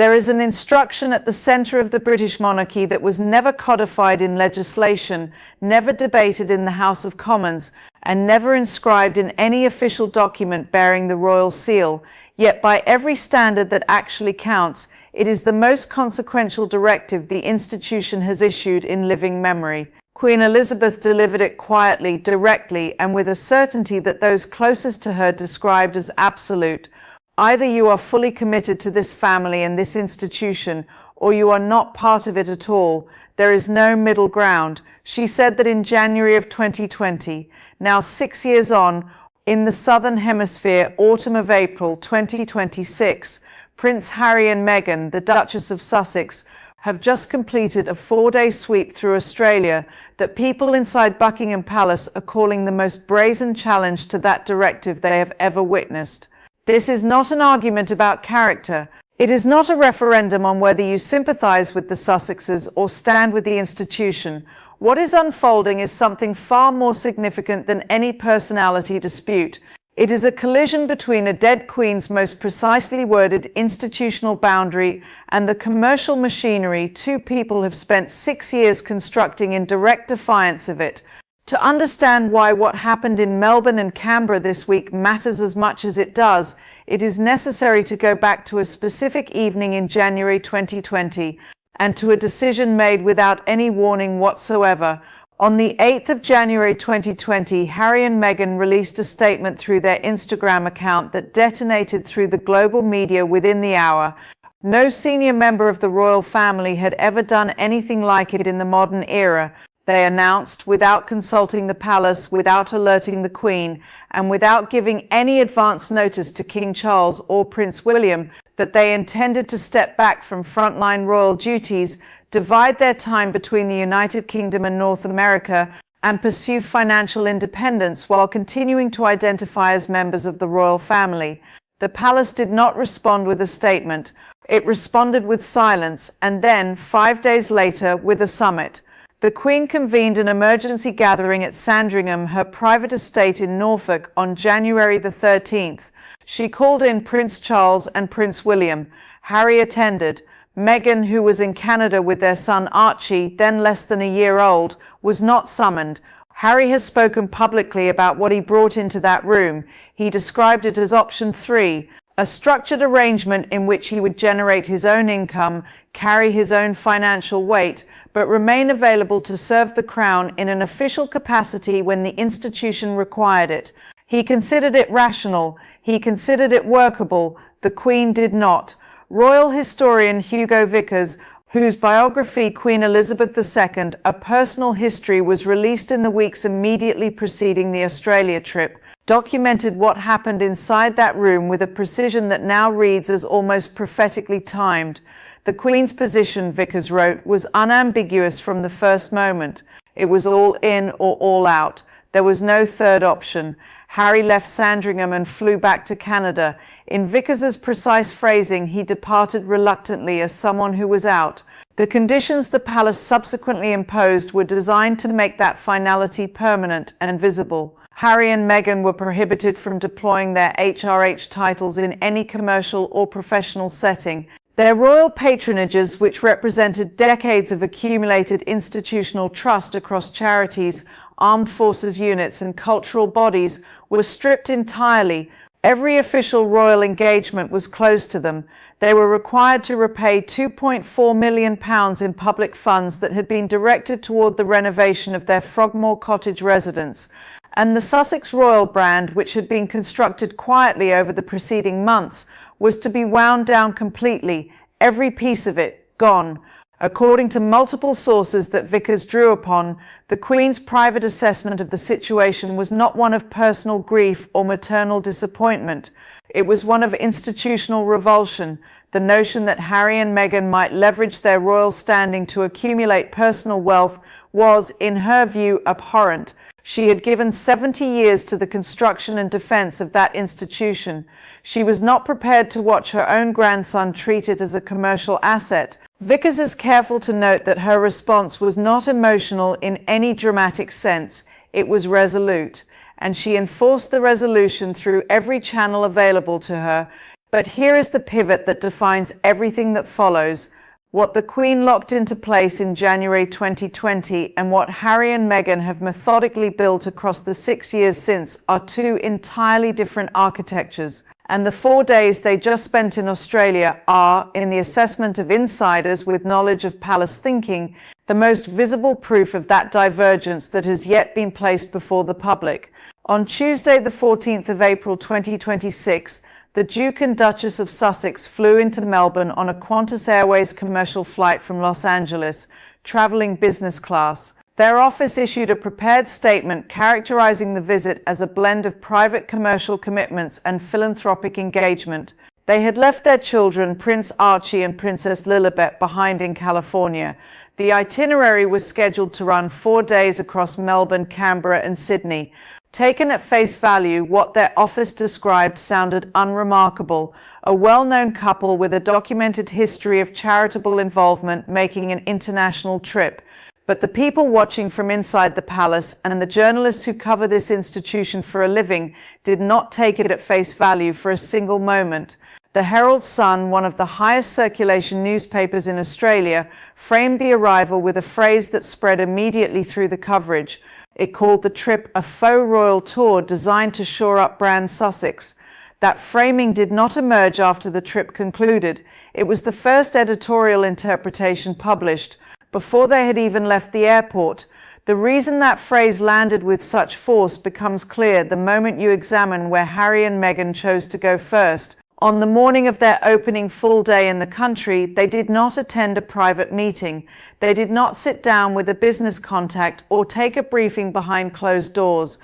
There is an instruction at the centre of the British monarchy that was never codified in legislation, never debated in the House of Commons, and never inscribed in any official document bearing the royal seal. Yet by every standard that actually counts, it is the most consequential directive the institution has issued in living memory. Queen Elizabeth delivered it quietly, directly, and with a certainty that those closest to her described as absolute. Either you are fully committed to this family and this institution, or you are not part of it at all. There is no middle ground. She said that in January of 2020, now 6 years on, in the Southern Hemisphere, autumn of April 2026, Prince Harry and Meghan, the Duchess of Sussex, have just completed a 4-day sweep through Australia that people inside Buckingham Palace are calling the most brazen challenge to that directive they have ever witnessed. This is not an argument about character. It is not a referendum on whether you sympathise with the Sussexes or stand with the institution. What is unfolding is something far more significant than any personality dispute. It is a collision between a dead queen's most precisely worded institutional boundary and the commercial machinery two people have spent 6 years constructing in direct defiance of it. To understand why what happened in Melbourne and Canberra this week matters as much as it does, it is necessary to go back to a specific evening in January 2020 and to a decision made without any warning whatsoever. On the 8th of January 2020, Harry and Meghan released a statement through their Instagram account that detonated through the global media within the hour. No senior member of the royal family had ever done anything like it in the modern era. They announced, without consulting the palace, without alerting the Queen, and without giving any advance notice to King Charles or Prince William, that they intended to step back from frontline royal duties, divide their time between the United Kingdom and North America, and pursue financial independence while continuing to identify as members of the royal family. The palace did not respond with a statement. It responded with silence, and then, 5 days later, with a summit. The Queen convened an emergency gathering at Sandringham, her private estate in Norfolk, on January the 13th. She called in Prince Charles and Prince William. Harry attended. Meghan, who was in Canada with their son Archie, then less than a year old, was not summoned. Harry has spoken publicly about what he brought into that room. He described it as option 3, a structured arrangement in which he would generate his own income, carry his own financial weight, but remain available to serve the crown in an official capacity when the institution required it. He considered it rational. He considered it workable. The Queen did not. Royal historian Hugo Vickers, whose biography Queen Elizabeth II, A Personal History, was released in the weeks immediately preceding the Australia trip, documented what happened inside that room with a precision that now reads as almost prophetically timed. The Queen's position, Vickers wrote, was unambiguous from the first moment. It was all in or all out. There was no third option. Harry left Sandringham and flew back to Canada. In Vickers's precise phrasing, he departed reluctantly as someone who was out. The conditions the palace subsequently imposed were designed to make that finality permanent and visible. Harry and Meghan were prohibited from deploying their HRH titles in any commercial or professional setting. Their royal patronages, which represented decades of accumulated institutional trust across charities, armed forces units and cultural bodies, were stripped entirely. Every official royal engagement was closed to them. They were required to repay £2.4 million in public funds that had been directed toward the renovation of their Frogmore Cottage residence. And the Sussex royal brand, which had been constructed quietly over the preceding months, was to be wound down completely, every piece of it, gone. According to multiple sources that Vickers drew upon, the Queen's private assessment of the situation was not one of personal grief or maternal disappointment. It was one of institutional revulsion. The notion that Harry and Meghan might leverage their royal standing to accumulate personal wealth was, in her view, abhorrent. She had given 70 years to the construction and defense of that institution. She was not prepared to watch her own grandson treated as a commercial asset. Vickers is careful to note that her response was not emotional in any dramatic sense. It was resolute, and she enforced the resolution through every channel available to her. But here is the pivot that defines everything that follows. What the Queen locked into place in January 2020 and what Harry and Meghan have methodically built across the 6 years since are two entirely different architectures. And the 4 days they just spent in Australia are, in the assessment of insiders with knowledge of palace thinking, the most visible proof of that divergence that has yet been placed before the public. On Tuesday, the 14th of April 2026, the Duke and Duchess of Sussex flew into Melbourne on a Qantas Airways commercial flight from Los Angeles, traveling business class. Their office issued a prepared statement characterizing the visit as a blend of private commercial commitments and philanthropic engagement. They had left their children, Prince Archie and Princess Lilibet, behind in California. The itinerary was scheduled to run 4 days across Melbourne, Canberra, and Sydney. Taken at face value, what their office described sounded unremarkable: a well-known couple with a documented history of charitable involvement making an international trip. But the people watching from inside the palace and the journalists who cover this institution for a living did not take it at face value for a single moment. The Herald Sun, one of the highest circulation newspapers in Australia, framed the arrival with a phrase that spread immediately through the coverage. It called the trip a faux royal tour designed to shore up brand Sussex. That framing did not emerge after the trip concluded. It was the first editorial interpretation published, before they had even left the airport. The reason that phrase landed with such force becomes clear the moment you examine where Harry and Meghan chose to go first. On the morning of their opening full day in the country, they did not attend a private meeting. They did not sit down with a business contact or take a briefing behind closed doors.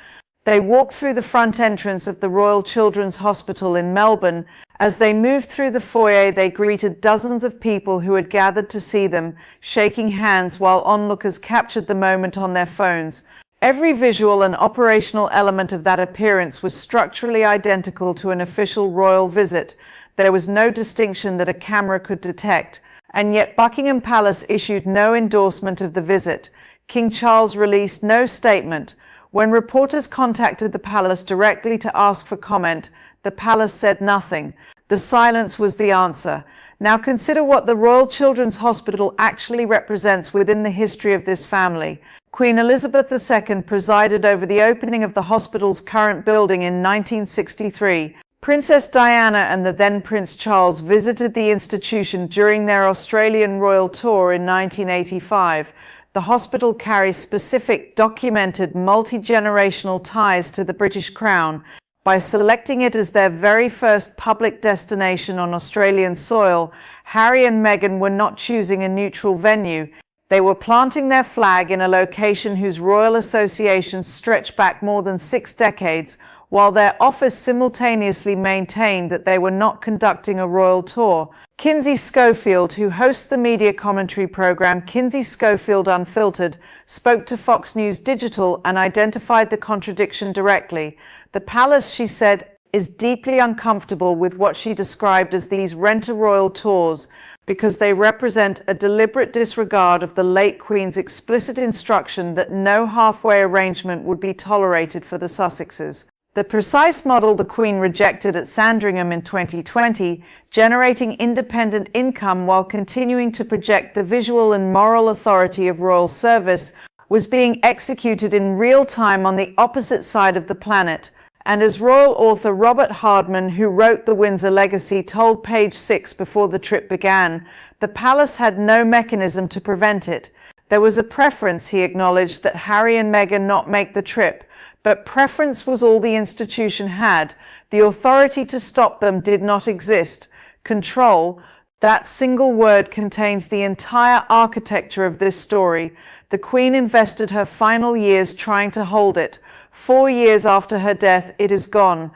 They walked through the front entrance of the Royal Children's Hospital in Melbourne. As they moved through the foyer, they greeted dozens of people who had gathered to see them, shaking hands while onlookers captured the moment on their phones. Every visual and operational element of that appearance was structurally identical to an official royal visit. There was no distinction that a camera could detect. And yet Buckingham Palace issued no endorsement of the visit. King Charles released no statement. When reporters contacted the palace directly to ask for comment, the palace said nothing. The silence was the answer. Now consider what the Royal Children's Hospital actually represents within the history of this family. Queen Elizabeth II presided over the opening of the hospital's current building in 1963. Princess Diana and the then Prince Charles visited the institution during their Australian royal tour in 1985. The hospital carries specific, documented, multi-generational ties to the British Crown. By selecting it as their very first public destination on Australian soil, Harry and Meghan were not choosing a neutral venue. They were planting their flag in a location whose royal associations stretch back more than 6 decades, while their office simultaneously maintained that they were not conducting a royal tour. Kinsey Schofield, who hosts the media commentary program Kinsey Schofield Unfiltered, spoke to Fox News Digital and identified the contradiction directly. The palace, she said, is deeply uncomfortable with what she described as these rent-a-royal tours because they represent a deliberate disregard of the late Queen's explicit instruction that no halfway arrangement would be tolerated for the Sussexes. The precise model the Queen rejected at Sandringham in 2020, generating independent income while continuing to project the visual and moral authority of royal service, was being executed in real time on the opposite side of the planet. And as royal author Robert Hardman, who wrote The Windsor Legacy, told Page 6 before the trip began, the palace had no mechanism to prevent it. There was a preference, he acknowledged, that Harry and Meghan not make the trip, but preference was all the institution had. The authority to stop them did not exist. Control, that single word contains the entire architecture of this story. The Queen invested her final years trying to hold it. 4 years after her death, it is gone.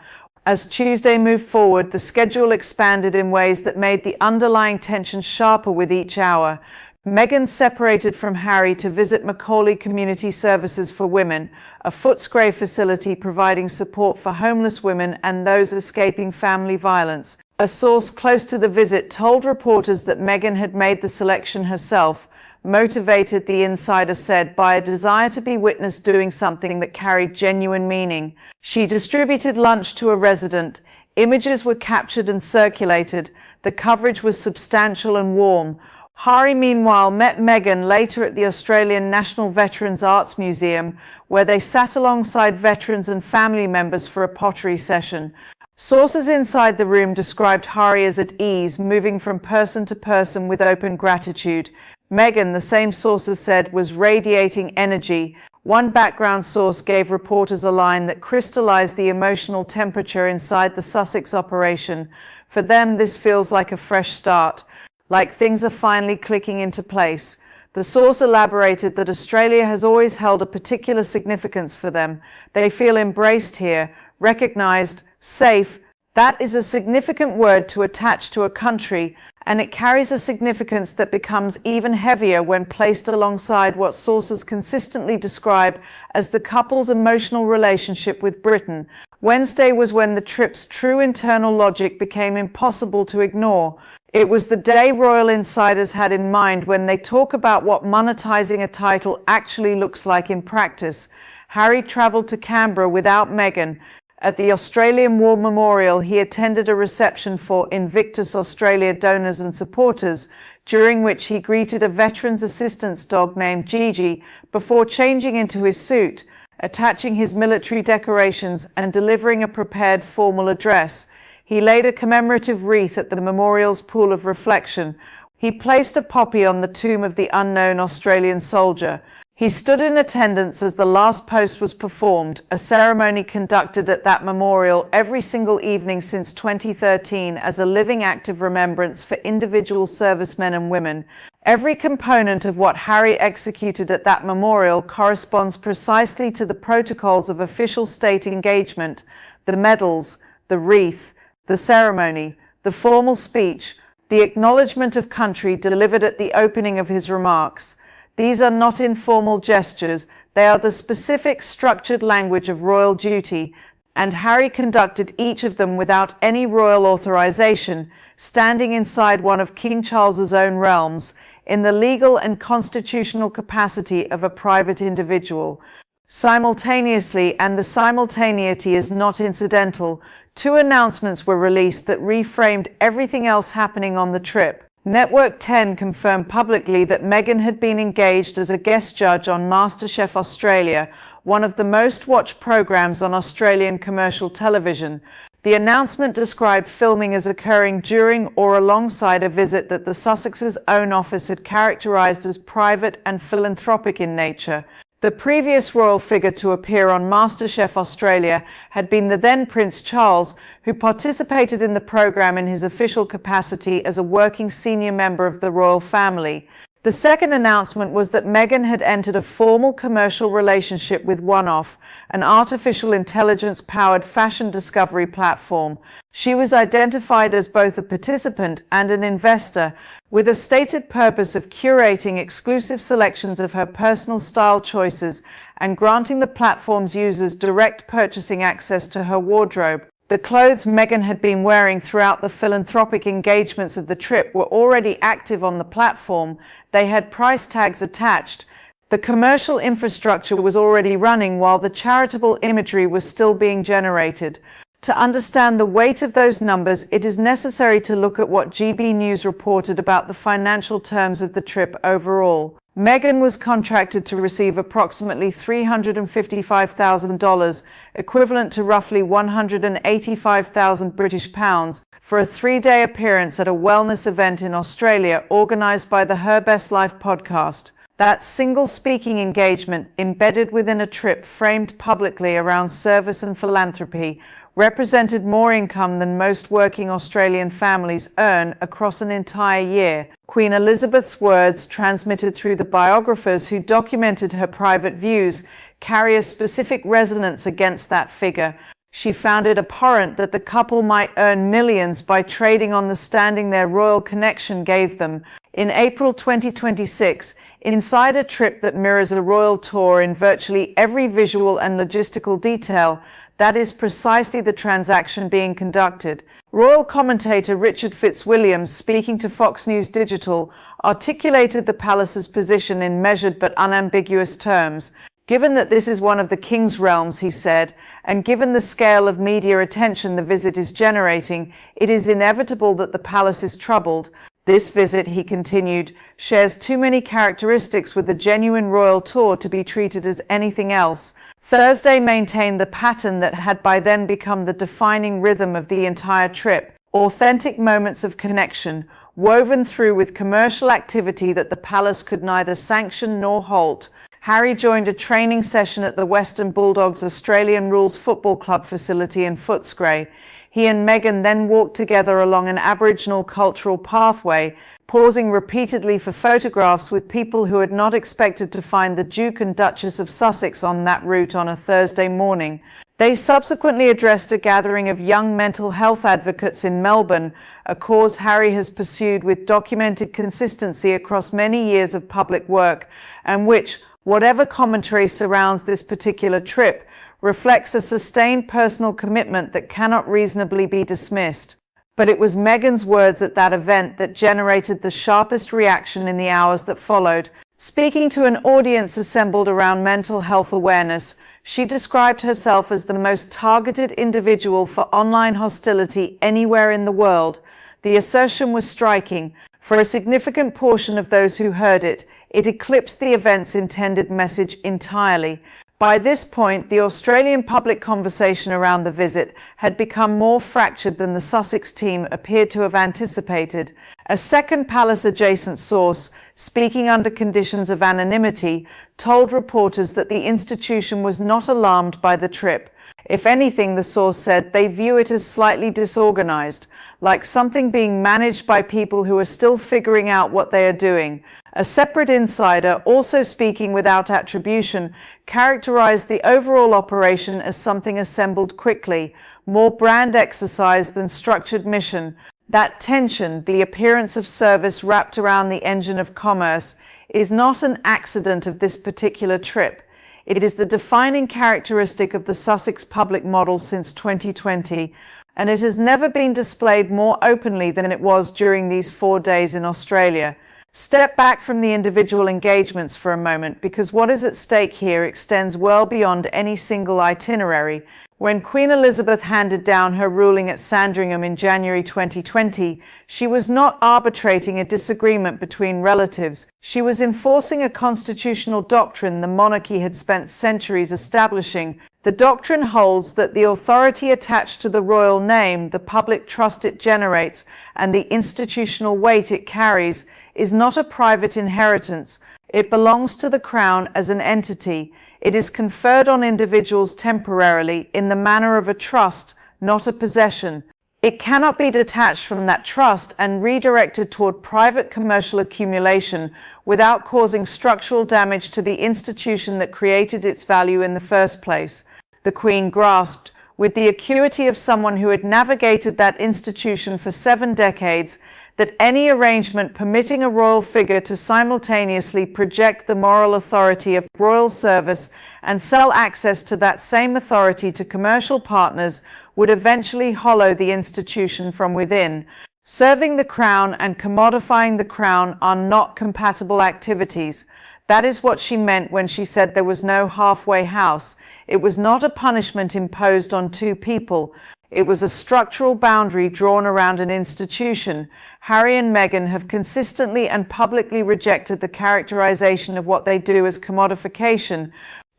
As Tuesday moved forward, the schedule expanded in ways that made the underlying tension sharper with each hour. Meghan separated from Harry to visit Macaulay Community Services for Women, a Footscray facility providing support for homeless women and those escaping family violence. A source close to the visit told reporters that Meghan had made the selection herself, motivated, the insider said, by a desire to be witnessed doing something that carried genuine meaning. She distributed lunch to a resident, Images were captured and circulated. The coverage was substantial and warm. Harry, meanwhile, met Meghan later at the Australian National Veterans Arts Museum, where they sat alongside veterans and family members for a pottery session. Sources inside the room described Harry as at ease, moving from person to person with open gratitude. Meghan, the same sources said, was radiating energy. One background source gave reporters a line that crystallized the emotional temperature inside the Sussex operation. For them, this feels like a fresh start, like things are finally clicking into place. The source elaborated that Australia has always held a particular significance for them. They feel embraced here, recognized, safe. That is a significant word to attach to a country, and it carries a significance that becomes even heavier when placed alongside what sources consistently describe as the couple's emotional relationship with Britain. Wednesday was when the trip's true internal logic became impossible to ignore. It was the day royal insiders had in mind when they talk about what monetizing a title actually looks like in practice. Harry travelled to Canberra without Meghan. At the Australian War Memorial, he attended a reception for Invictus Australia donors and supporters, during which he greeted a veterans assistance dog named Gigi before changing into his suit, attaching his military decorations and delivering a prepared formal address. He laid a commemorative wreath at the memorial's pool of reflection. He placed a poppy on the tomb of the unknown Australian soldier. He stood in attendance as the last post was performed, a ceremony conducted at that memorial every single evening since 2013 as a living act of remembrance for individual servicemen and women. Every component of what Harry executed at that memorial corresponds precisely to the protocols of official state engagement: the medals, the wreath, the ceremony, the formal speech, the acknowledgement of country delivered at the opening of his remarks. These are not informal gestures, they are the specific structured language of royal duty, and Harry conducted each of them without any royal authorization, standing inside one of King Charles's own realms, in the legal and constitutional capacity of a private individual. Simultaneously, and the simultaneity is not incidental, two announcements were released that reframed everything else happening on the trip. Network 10 confirmed publicly that Meghan had been engaged as a guest judge on MasterChef Australia, one of the most watched programs on Australian commercial television. The announcement described filming as occurring during or alongside a visit that the Sussexes' own office had characterized as private and philanthropic in nature. The previous royal figure to appear on MasterChef Australia had been the then Prince Charles, who participated in the program in his official capacity as a working senior member of the royal family. The second announcement was that Meghan had entered a formal commercial relationship with One-Off, an artificial intelligence-powered fashion discovery platform. She was identified as both a participant and an investor, with a stated purpose of curating exclusive selections of her personal style choices and granting the platform's users direct purchasing access to her wardrobe. The clothes Meghan had been wearing throughout the philanthropic engagements of the trip were already active on the platform. They had price tags attached. The commercial infrastructure was already running while the charitable imagery was still being generated. To understand the weight of those numbers, it is necessary to look at what GB News reported about the financial terms of the trip overall. Meghan was contracted to receive approximately $355,000, equivalent to roughly 185,000 British pounds, for a 3-day appearance at a wellness event in Australia organised by the Her Best Life podcast. That single speaking engagement, embedded within a trip framed publicly around service and philanthropy, represented more income than most working Australian families earn across an entire year. Queen Elizabeth's words, transmitted through the biographers who documented her private views, carry a specific resonance against that figure. She found it abhorrent that the couple might earn millions by trading on the standing their royal connection gave them. In April 2026, inside a trip that mirrors a royal tour in virtually every visual and logistical detail, that is precisely the transaction being conducted. Royal commentator Richard Fitzwilliams, speaking to Fox News Digital, articulated the palace's position in measured but unambiguous terms. Given that this is one of the king's realms, he said, and given the scale of media attention the visit is generating, it is inevitable that the palace is troubled. This visit, he continued, shares too many characteristics with the genuine royal tour to be treated as anything else. Thursday maintained the pattern that had by then become the defining rhythm of the entire trip: authentic moments of connection, woven through with commercial activity that the palace could neither sanction nor halt. Harry joined a training session at the Western Bulldogs Australian Rules Football Club facility in Footscray. He and Meghan then walked together along an Aboriginal cultural pathway, pausing repeatedly for photographs with people who had not expected to find the Duke and Duchess of Sussex on that route on a Thursday morning. They subsequently addressed a gathering of young mental health advocates in Melbourne, a cause Harry has pursued with documented consistency across many years of public work, and which, whatever commentary surrounds this particular trip, reflects a sustained personal commitment that cannot reasonably be dismissed. But it was Meghan's words at that event that generated the sharpest reaction in the hours that followed. Speaking to an audience assembled around mental health awareness, she described herself as the most targeted individual for online hostility anywhere in the world. The assertion was striking. For a significant portion of those who heard it, it eclipsed the event's intended message entirely. By this point, the Australian public conversation around the visit had become more fractured than the Sussex team appeared to have anticipated. A second palace-adjacent source, speaking under conditions of anonymity, told reporters that the institution was not alarmed by the trip. If anything, the source said, they view it as slightly disorganized, like something being managed by people who are still figuring out what they are doing. A separate insider, also speaking without attribution, characterized the overall operation as something assembled quickly, more brand exercise than structured mission. That tension, the appearance of service wrapped around the engine of commerce, is not an accident of this particular trip. It is the defining characteristic of the Sussex public model since 2020, and it has never been displayed more openly than it was during these 4 days in Australia. Step back from the individual engagements for a moment, because what is at stake here extends well beyond any single itinerary. When Queen Elizabeth handed down her ruling at Sandringham in January 2020, she was not arbitrating a disagreement between relatives. She was enforcing a constitutional doctrine the monarchy had spent centuries establishing. The doctrine holds that the authority attached to the royal name, the public trust it generates, and the institutional weight it carries is not a private inheritance. It belongs to the Crown as an entity. It is conferred on individuals temporarily in the manner of a trust, not a possession. It cannot be detached from that trust and redirected toward private commercial accumulation without causing structural damage to the institution that created its value in the first place. The Queen grasped, with the acuity of someone who had navigated that institution for 7 decades, that any arrangement permitting a royal figure to simultaneously project the moral authority of royal service and sell access to that same authority to commercial partners would eventually hollow the institution from within. Serving the Crown and commodifying the Crown are not compatible activities. That is what she meant when she said there was no halfway house. It was not a punishment imposed on 2 people. It was a structural boundary drawn around an institution. Harry and Meghan have consistently and publicly rejected the characterization of what they do as commodification.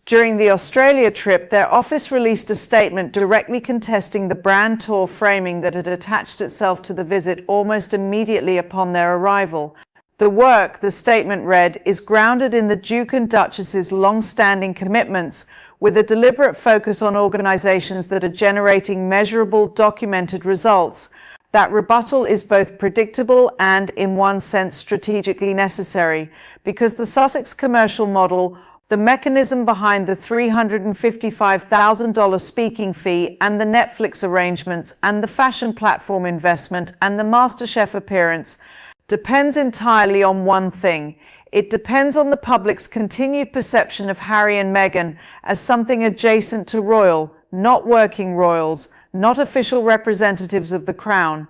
During the Australia trip, their office released a statement directly contesting the brand tour framing that had attached itself to the visit almost immediately upon their arrival. The work, the statement read, is grounded in the Duke and Duchess's long-standing commitments, with a deliberate focus on organizations that are generating measurable, documented results. That rebuttal is both predictable and, in one sense, strategically necessary, because the Sussex commercial model, the mechanism behind the $355,000 speaking fee and the Netflix arrangements and the fashion platform investment and the MasterChef appearance, depends entirely on one thing. It depends on the public's continued perception of Harry and Meghan as something adjacent to royal, not working royals, not official representatives of the Crown,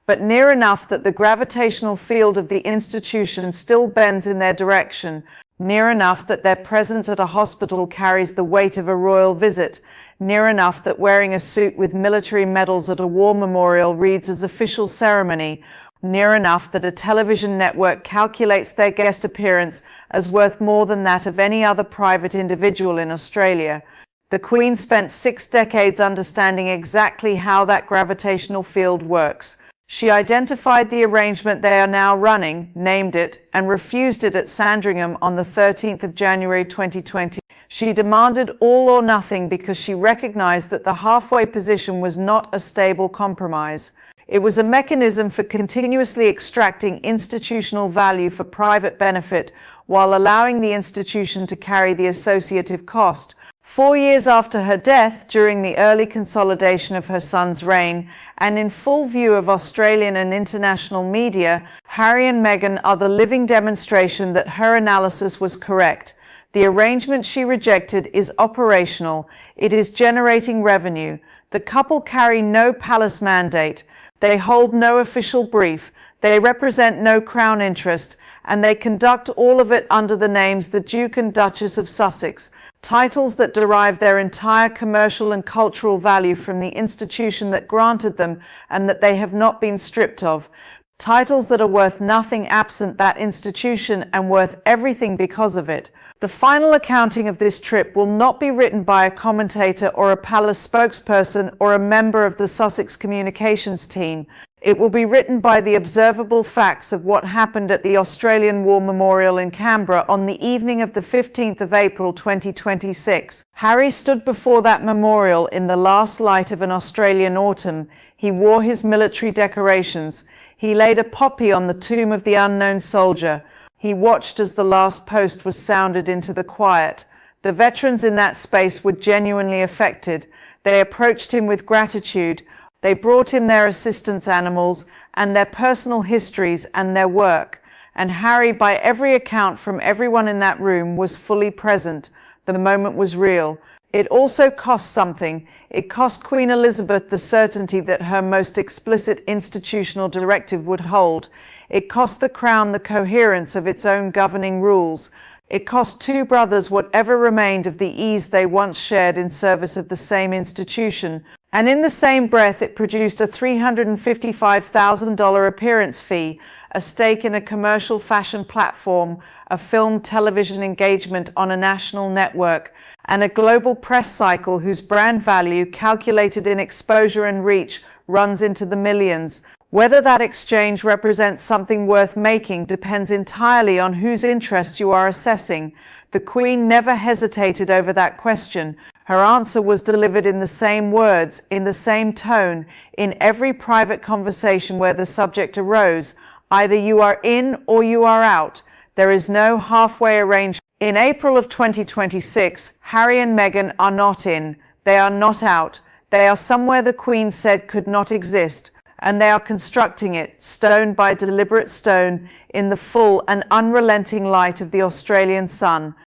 but near enough that the gravitational field of the institution still bends in their direction. near enough that their presence at a hospital carries the weight of a royal visit, near enough that wearing a suit with military medals at a war memorial reads as official ceremony, near enough that a television network calculates their guest appearance as worth more than that of any other private individual in Australia. The Queen spent 6 decades understanding exactly how that gravitational field works. She identified the arrangement they are now running, named it, and refused it at Sandringham on the 13th of January 2020. She demanded all or nothing because she recognized that the halfway position was not a stable compromise. It was a mechanism for continuously extracting institutional value for private benefit while allowing the institution to carry the associative cost. 4 years after her death, during the early consolidation of her son's reign, and in full view of Australian and international media, Harry and Meghan are the living demonstration that her analysis was correct. The arrangement she rejected is operational. It is generating revenue. The couple carry no palace mandate. They hold no official brief. They represent no crown interest, and they conduct all of it under the names the Duke and Duchess of Sussex, titles that derive their entire commercial and cultural value from the institution that granted them and that they have not been stripped of, titles that are worth nothing absent that institution and worth everything because of it. The final accounting of this trip will not be written by a commentator or a palace spokesperson or a member of the Sussex communications team. It will be written by the observable facts of what happened at the Australian War Memorial in Canberra on the evening of the 15th of April 2026. Harry stood before that memorial in the last light of an Australian autumn. He wore his military decorations. He laid a poppy on the tomb of the unknown soldier. He watched as the last post was sounded into the quiet. The veterans in that space were genuinely affected. They approached him with gratitude. They brought him their assistance animals and their personal histories and their work. And Harry, by every account from everyone in that room, was fully present. The moment was real. It also cost something. It cost Queen Elizabeth the certainty that her most explicit institutional directive would hold. It cost the Crown the coherence of its own governing rules. It cost two brothers whatever remained of the ease they once shared in service of the same institution. And in the same breath, it produced a $355,000 appearance fee, a stake in a commercial fashion platform, a film television engagement on a national network, and a global press cycle whose brand value, calculated in exposure and reach, runs into the millions. Whether that exchange represents something worth making depends entirely on whose interests you are assessing. The Queen never hesitated over that question. Her answer was delivered in the same words, in the same tone, in every private conversation where the subject arose. Either you are in or you are out. There is no halfway arrangement. In April of 2026, Harry and Meghan are not in. They are not out. They are somewhere the Queen said could not exist, and they are constructing it, stone by deliberate stone, in the full and unrelenting light of the Australian sun.